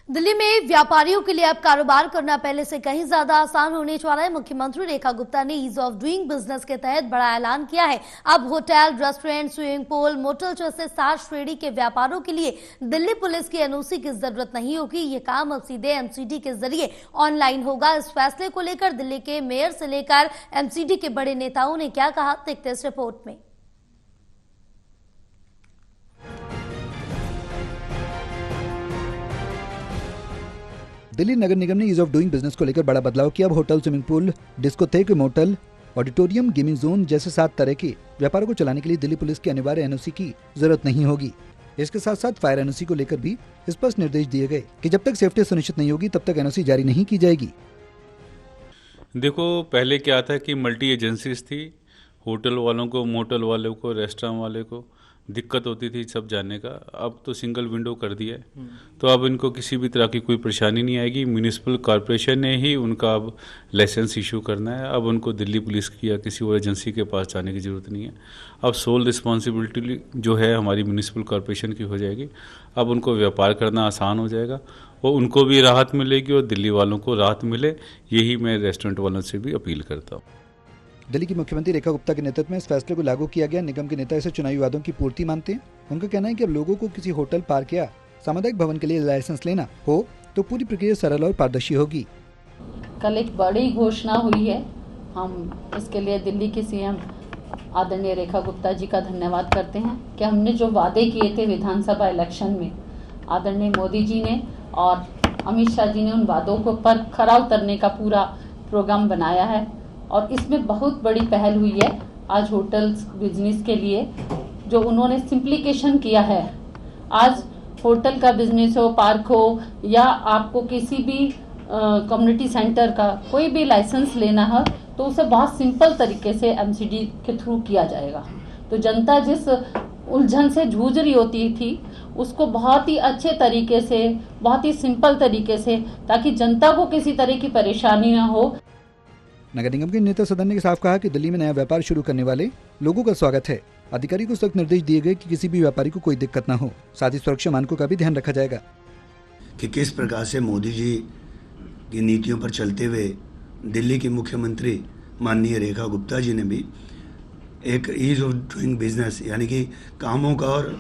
दिल्ली में व्यापारियों के लिए अब कारोबार करना पहले से कहीं ज्यादा आसान होने वाला है। मुख्यमंत्री रेखा गुप्ता ने ईज ऑफ डूइंग बिजनेस के तहत बड़ा ऐलान किया है। अब hotel, restaurant, swimming pool, motel जैसे 7 श्रेणी के व्यापारों के लिए दिल्ली पुलिस की एनओसी की जरूरत नहीं होगी। ये काम अब सीधे एमसीडी के जरिए ऑनलाइन होगा। इस फैसले को लेकर दिल्ली के मेयर से लेकर एमसीडी के बड़े नेताओं ने क्या कहा, देखते इस रिपोर्ट में। दिल्ली नगर निगम ने ईज ऑफ डूइंग बिजनेस को लेकर बड़ा बदलाव किया। अब hotel, swimming pool, discotheque, motel, auditorium, gaming zone जैसे 7 तरह के व्यापारों को चलाने के लिए दिल्ली पुलिस की अनिवार्य एनओसी की जरूरत नहीं होगी। इसके साथ साथ फायर एनओसी को लेकर भी स्पष्ट निर्देश दिए गए कि जब तक सेफ्टी सुनिश्चित नहीं होगी तब तक एनओसी जारी नहीं की जाएगी। देखो, पहले क्या था कि मल्टी एजेंसीज थी। होटल वालों को, मोटल वालों को, रेस्टोरेंट वाले को दिक्कत होती थी सब जानने का। अब तो सिंगल विंडो कर दिया है, तो अब इनको किसी भी तरह की कोई परेशानी नहीं आएगी। म्यूनिसिपल कॉरपोरेशन ने ही उनका अब लाइसेंस इशू करना है। अब उनको दिल्ली पुलिस की या किसी और एजेंसी के पास जाने की ज़रूरत नहीं है। अब सोल रिस्पॉन्सिबिलिटी जो है हमारी म्यूनिसिपल कॉरपोरेशन की हो जाएगी। अब उनको व्यापार करना आसान हो जाएगा और उनको भी राहत मिलेगी और दिल्ली वालों को राहत मिले, यही मैं रेस्टोरेंट वालों से भी अपील करता हूँ। दिल्ली की मुख्यमंत्री रेखा गुप्ता के नेतृत्व में इस फैसले को लागू किया गया। निगम के नेता इसे चुनावी वादों की पूर्ति मानते हैं। उनका कहना है कि अब लोगों को किसी होटल, पार्क या सामुदायिक भवन के लिए लाइसेंस लेना हो तो पूरी प्रक्रिया सरल और पारदर्शी होगी। कल एक बड़ी घोषणा हुई है। हम इसके लिए दिल्ली के सीएम आदरणीय रेखा गुप्ता जी का धन्यवाद करते हैं कि हमने जो वादे किए थे विधानसभा इलेक्शन में, आदरणीय मोदी जी ने और अमित शाह जी ने उन वादों को पर खरा उतरने का पूरा प्रोग्राम बनाया है और इसमें बहुत बड़ी पहल हुई है। आज होटल्स बिजनेस के लिए जो उन्होंने सिंप्लीकेशन किया है, आज होटल का बिजनेस हो, पार्क हो या आपको किसी भी कम्युनिटी सेंटर का कोई भी लाइसेंस लेना है तो उसे बहुत सिंपल तरीके से एमसीडी के थ्रू किया जाएगा। तो जनता जिस उलझन से जूझ रही होती थी उसको बहुत ही अच्छे तरीके से, बहुत ही सिंपल तरीके से, ताकि जनता को किसी तरह की परेशानी ना हो। नगर निगम के नेता सदन ने साफ कहा कि दिल्ली में नया व्यापार शुरू करने वाले लोगों का स्वागत है। अधिकारी को सख्त निर्देश दिए गए कि किसी भी व्यापारी को कोई दिक्कत न हो। साथ ही सुरक्षा मानकों का भी ध्यान रखा जाएगा कि किस प्रकार से मोदी जी की नीतियों पर चलते हुए दिल्ली की मुख्यमंत्री माननीय रेखा गुप्ता जी ने भी एक ईज ऑफ डूइंग बिजनेस यानी कि कामों का और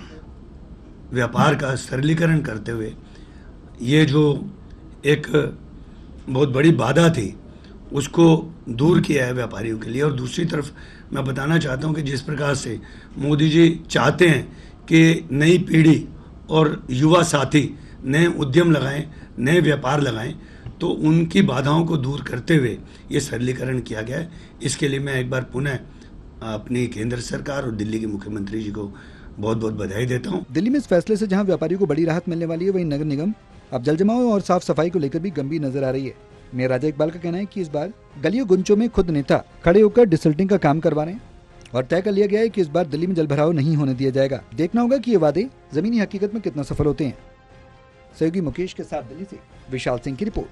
व्यापार का सरलीकरण करते हुए ये जो एक बहुत बड़ी बाधा थी उसको दूर किया है व्यापारियों के लिए। और दूसरी तरफ मैं बताना चाहता हूं कि जिस प्रकार से मोदी जी चाहते हैं कि नई पीढ़ी और युवा साथी नए उद्यम लगाएं, नए व्यापार लगाएं, तो उनकी बाधाओं को दूर करते हुए ये सरलीकरण किया गया है। इसके लिए मैं एक बार पुनः अपनी केंद्र सरकार और दिल्ली के मुख्यमंत्री जी को बहुत बहुत बधाई देता हूँ। दिल्ली में इस फैसले से जहाँ व्यापारियों को बड़ी राहत मिलने वाली है, वहीं नगर निगम अब जल जमाव और साफ सफाई को लेकर भी गंभीर नजर आ रही है। मेयर राजा इकबाल का कहना है कि इस बार गलियों गुंचों में खुद नेता खड़े होकर डिसल्टिंग का काम करवा रहे हैं और तय कर लिया गया है कि इस बार दिल्ली में जलभराव नहीं होने दिया जाएगा। देखना होगा कि ये वादे जमीनी हकीकत में कितना सफल होते हैं। सहयोगी मुकेश के साथ दिल्ली से विशाल सिंह की रिपोर्ट।